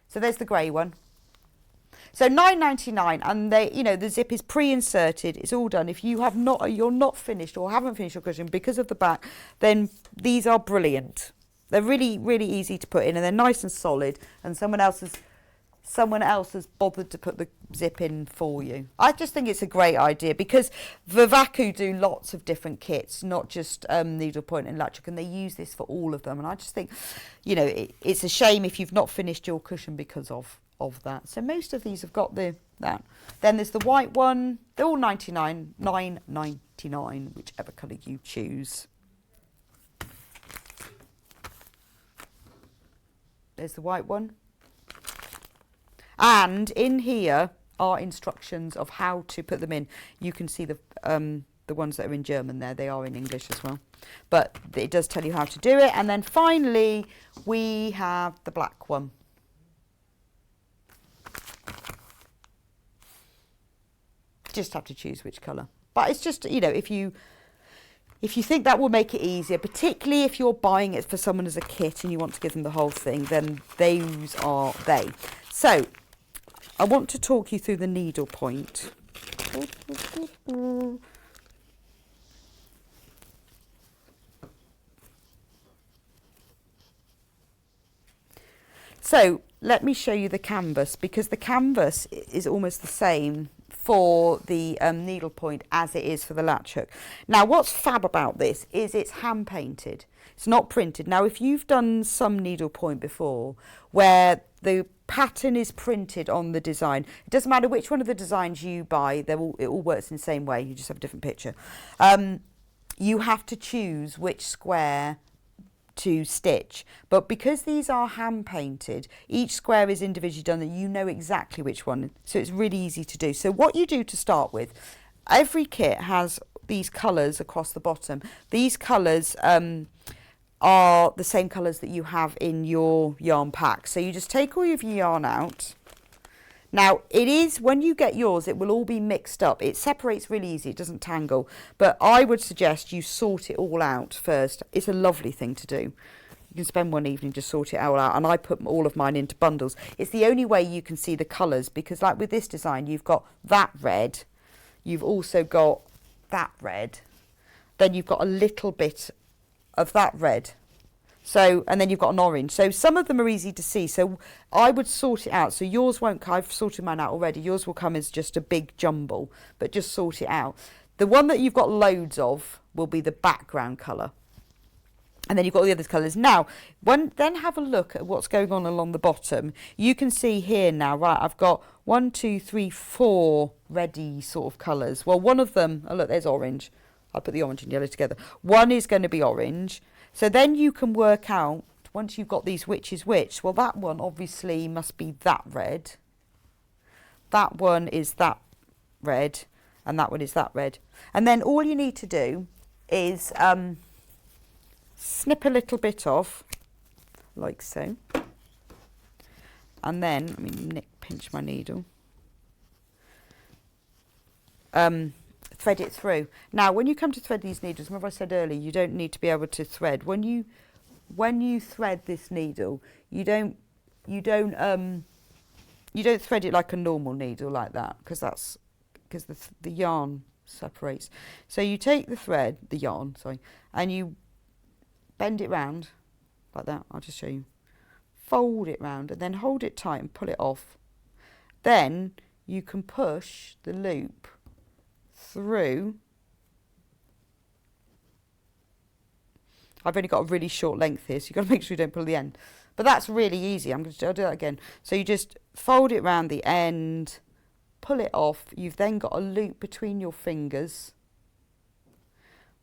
So there's the grey one. So £9.99, and the zip is pre-inserted. It's all done. If you're not finished or haven't finished your cushion because of the back, then these are brilliant. They're really, really easy to put in, and they're nice and solid. And someone else has bothered to put the zip in for you. I just think it's a great idea, because Vavaku do lots of different kits, not just needlepoint and latch hook, and they use this for all of them. And I just think, it's a shame if you've not finished your cushion because of that. So most of these have got that. Then there's the white one. They're all $9.99, whichever colour you choose. There's the white one. And in here are instructions of how to put them in. You can see the ones that are in German there. They are in English as well. But it does tell you how to do it. And then finally, we have the black one. Just have to choose which colour. But it's just, if you think that will make it easier, particularly if you're buying it for someone as a kit and you want to give them the whole thing, then those are they. So I want to talk you through the needlepoint. So let me show you the canvas, because the canvas is almost the same for the needlepoint as it is for the latch hook. Now what's fab about this is it's hand painted. It's not printed. Now if you've done some needlepoint before where the pattern is printed on the design, it doesn't matter which one of the designs you buy, it all works in the same way, you just have a different picture. You have to choose which square to stitch, but because these are hand painted, each square is individually done, and you know exactly which one, so it's really easy to do. So what you do to start with, every kit has these colours across the bottom. These colours are the same colours that you have in your yarn pack, so you just take all of your yarn out. Now it is, when you get yours, it will all be mixed up. It separates really easy, it doesn't tangle, but I would suggest you sort it all out first. It's a lovely thing to do. You can spend one evening just sort it all out, and I put all of mine into bundles. It's the only way you can see the colours, because like with this design, you've got that red, you've also got that red, then you've got a little bit of that red. So, and then you've got an orange. So some of them are easy to see. So I would sort it out. So yours won't, I've sorted mine out already. Yours will come as just a big jumble, but just sort it out. The one that you've got loads of will be the background colour. And then you've got all the other colours. Now, then have a look at what's going on along the bottom. You can see here now, right, I've got 1, 2, 3, 4 ready sort of colours. Well, one of them, oh look, there's orange. I'll put the orange and yellow together. One is going to be orange. So then you can work out, once you've got these which is which, well, that one obviously must be that red. That one is that red, and that one is that red. And then all you need to do is snip a little bit off, like so. And then, let me pinch my needle. Thread it through. Now, when you come to thread these needles, remember I said earlier, you don't need to be able to thread. When you thread this needle, you don't thread it like a normal needle like that, because the yarn separates. So you take the yarn, and you bend it round like that. I'll just show you. Fold it round and then hold it tight and pull it off. Then you can push the loop through. I've only got a really short length here, so you've got to make sure you don't pull the end. But that's really easy. I'll do that again. So you just fold it round the end, pull it off. You've then got a loop between your fingers.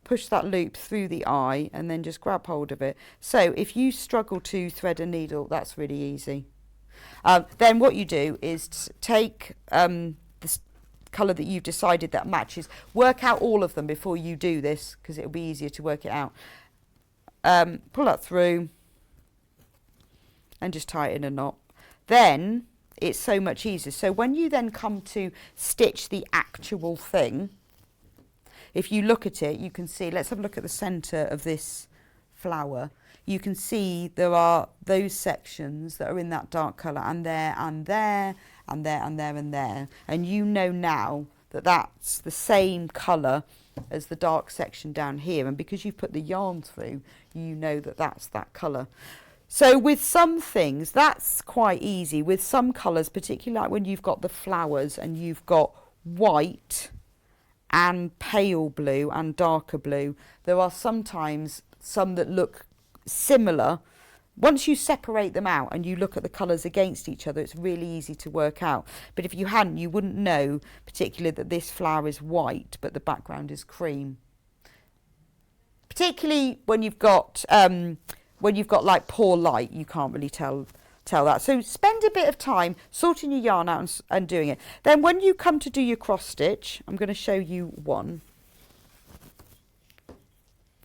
Push that loop through the eye and then just grab hold of it. So if you struggle to thread a needle, that's really easy. Then what you do is take the colour that you've decided that matches. Work out all of them before you do this, because it'll be easier to work it out. Pull that through and just tie it in a knot. Then it's so much easier. So when you then come to stitch the actual thing, if you look at it, you can see, let's have a look at the centre of this flower. You can see there are those sections that are in that dark colour, and there, and there, and there, and there, and there. And you know now that that's the same colour as the dark section down here. And because you've put the yarn through, you know that that's that colour. So with some things, that's quite easy. With some colours, particularly like when you've got the flowers and you've got white and pale blue and darker blue, there are sometimes some that look similar. Once you separate them out and you look at the colours against each other, it's really easy to work out. But if you hadn't, you wouldn't know particularly that this flower is white but the background is cream. Particularly when you've got like poor light, you can't really tell that. So spend a bit of time sorting your yarn out and doing it. Then when you come to do your cross stitch, I'm going to show you one.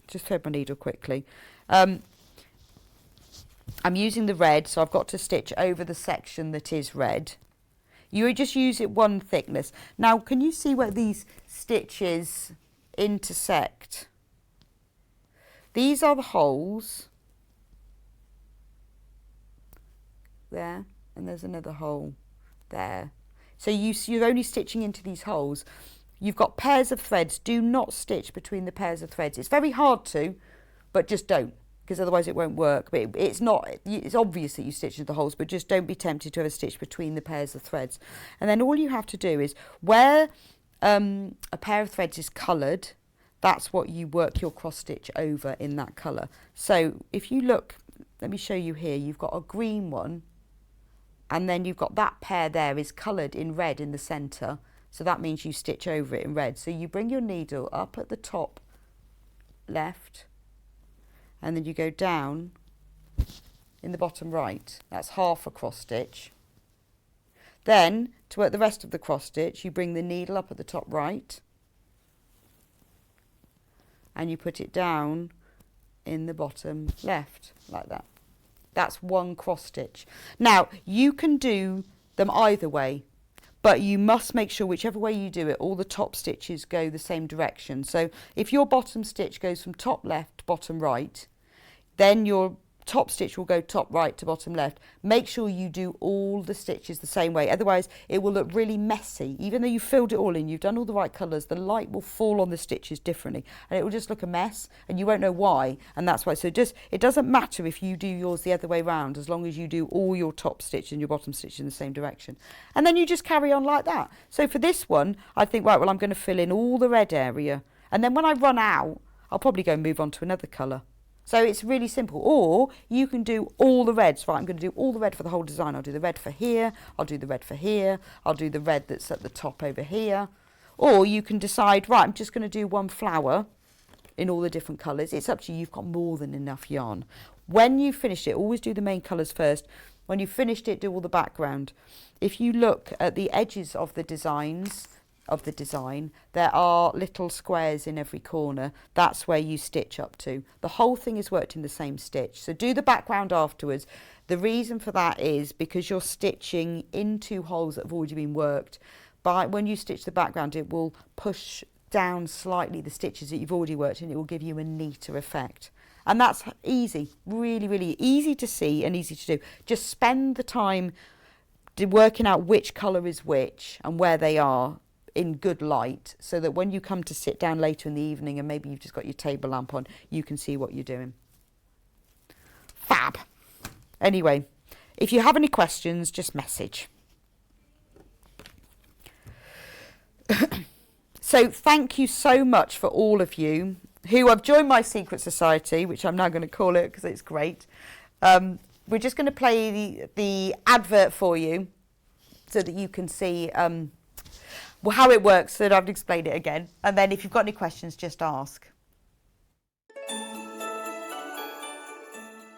Just thread my needle quickly. I'm using the red, so I've got to stitch over the section that is red. You just use it one thickness. Now, can you see where these stitches intersect? These are the holes. There, and there's another hole there. So you're only stitching into these holes. You've got pairs of threads. Do not stitch between the pairs of threads. It's very hard to, but just don't, because otherwise it won't work. But it's obvious that you stitch into the holes, but just don't be tempted to have a stitch between the pairs of threads. And then all you have to do is where a pair of threads is coloured, that's what you work your cross stitch over in that colour. So if you look, let me show you here, you've got a green one, and then you've got that pair there is coloured in red in the centre, so that means you stitch over it in red. So you bring your needle up at the top left, and then you go down in the bottom right. That's half a cross stitch. Then to work the rest of the cross stitch, you bring the needle up at the top right, and you put it down in the bottom left, like that. That's one cross stitch. Now, you can do them either way, but you must make sure whichever way you do it, all the top stitches go the same direction. So if your bottom stitch goes from top left, bottom right, then your top stitch will go top right to bottom left. Make sure you do all the stitches the same way, otherwise it will look really messy. Even though you've filled it all in, you've done all the right colours, the light will fall on the stitches differently and it will just look a mess and you won't know why, and that's why. So just, it doesn't matter if you do yours the other way round, as long as you do all your top stitch and your bottom stitch in the same direction, and then you just carry on like that. So for this one I think, right, well, I'm going to fill in all the red area, and then when I run out I'll probably go and move on to another colour. So it's really simple. Or you can do all the reds. Right, I'm going to do all the red for the whole design. I'll do the red for here, I'll do the red for here, I'll do the red that's at the top over here. Or you can decide, right, I'm just going to do one flower in all the different colours. It's up to you. You've got more than enough yarn. When you finish it, always do the main colours first. When you've finished it, do all the background. If you look at the edges of the designs, there are little squares in every corner. That's where you stitch up to. The whole thing is worked in the same stitch. So do the background afterwards. The reason for that is because you're stitching into holes that have already been worked. But when you stitch the background, it will push down slightly the stitches that you've already worked, and it will give you a neater effect. And that's easy, really, really easy to see and easy to do. Just spend the time working out which colour is which and where they are in good light, so that when you come to sit down later in the evening and maybe you've just got your table lamp on, you can see what you're doing. Fab. Anyway, if you have any questions, just message. So thank you so much for all of you who have joined my secret society, which I'm now going to call it because it's great. We're just going to play the advert for you so that you can see well, how it works, so that I've explained it again. And then if you've got any questions, just ask.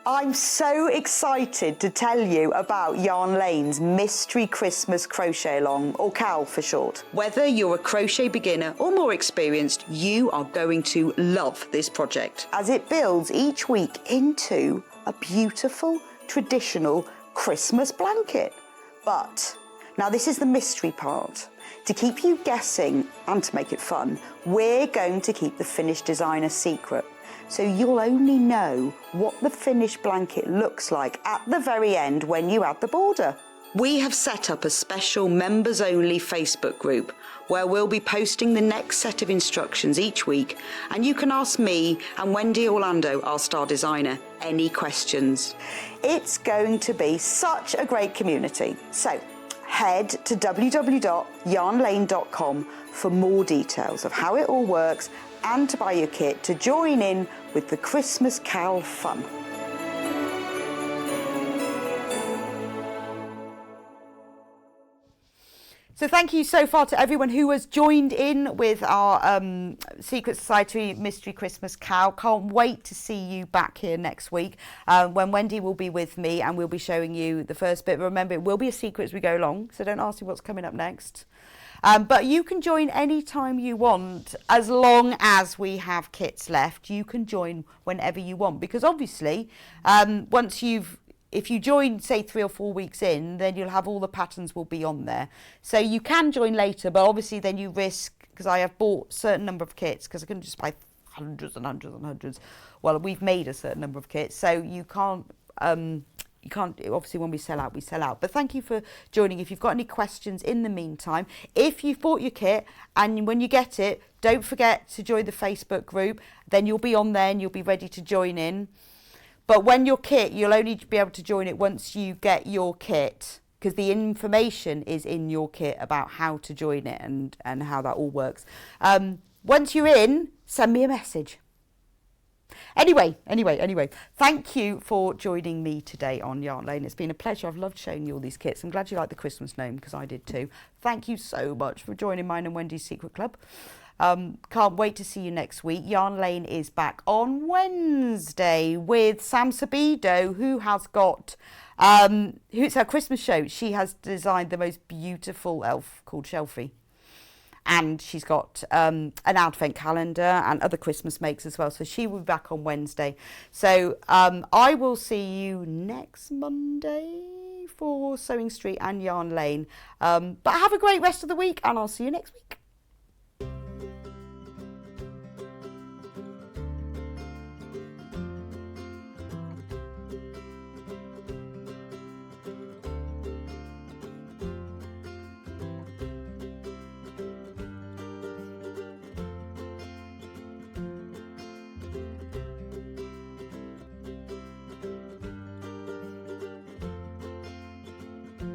I'm so excited to tell you about Yarn Lane's Mystery Christmas Crochet-along, or CAL for short. Whether you're a crochet beginner or more experienced, you are going to love this project, as it builds each week into a beautiful, traditional Christmas blanket. But now this is the mystery part. To keep you guessing and to make it fun, we're going to keep the finished design a secret. So you'll only know what the finished blanket looks like at the very end when you add the border. We have set up a special members-only Facebook group where we'll be posting the next set of instructions each week, and you can ask me and Wendy Orlando, our star designer, any questions. It's going to be such a great community. So head to www.yarnlane.com for more details of how it all works and to buy your kit to join in with the Christmas CAL fun. So thank you so far to everyone who has joined in with our Secret Society Mystery Christmas CAL. Can't wait to see you back here next week when Wendy will be with me and we'll be showing you the first bit. Remember, it will be a secret as we go along, so don't ask me what's coming up next. But you can join anytime you want, as long as we have kits left. You can join whenever you want, because obviously if you join, say, 3 or 4 weeks in, then you'll have all the patterns will be on there. So you can join later, but obviously then you risk, because I have bought a certain number of kits, because I couldn't just buy hundreds and hundreds and hundreds. Well, we've made a certain number of kits, so you can't, obviously when we sell out, we sell out. But thank you for joining. If you've got any questions in the meantime, if you've bought your kit and when you get it, don't forget to join the Facebook group. Then you'll be on there and you'll be ready to join in. But when your kit, you'll only be able to join it once you get your kit, because the information is in your kit about how to join it and how that all works. Once you're in, send me a message. Anyway, thank you for joining me today on Yarn Lane. It's been a pleasure. I've loved showing you all these kits. I'm glad you like the Christmas gnome, because I did too. Thank you so much for joining mine and Wendy's Secret Club. Can't wait to see you next week. Yarn Lane is back on Wednesday with Sam Sabido, who has got, it's her Christmas show. She has designed the most beautiful elf called Shelfie. And she's got an advent calendar and other Christmas makes as well. So she will be back on Wednesday. So I will see you next Monday for Sewing Street and Yarn Lane. But have a great rest of the week, and I'll see you next week.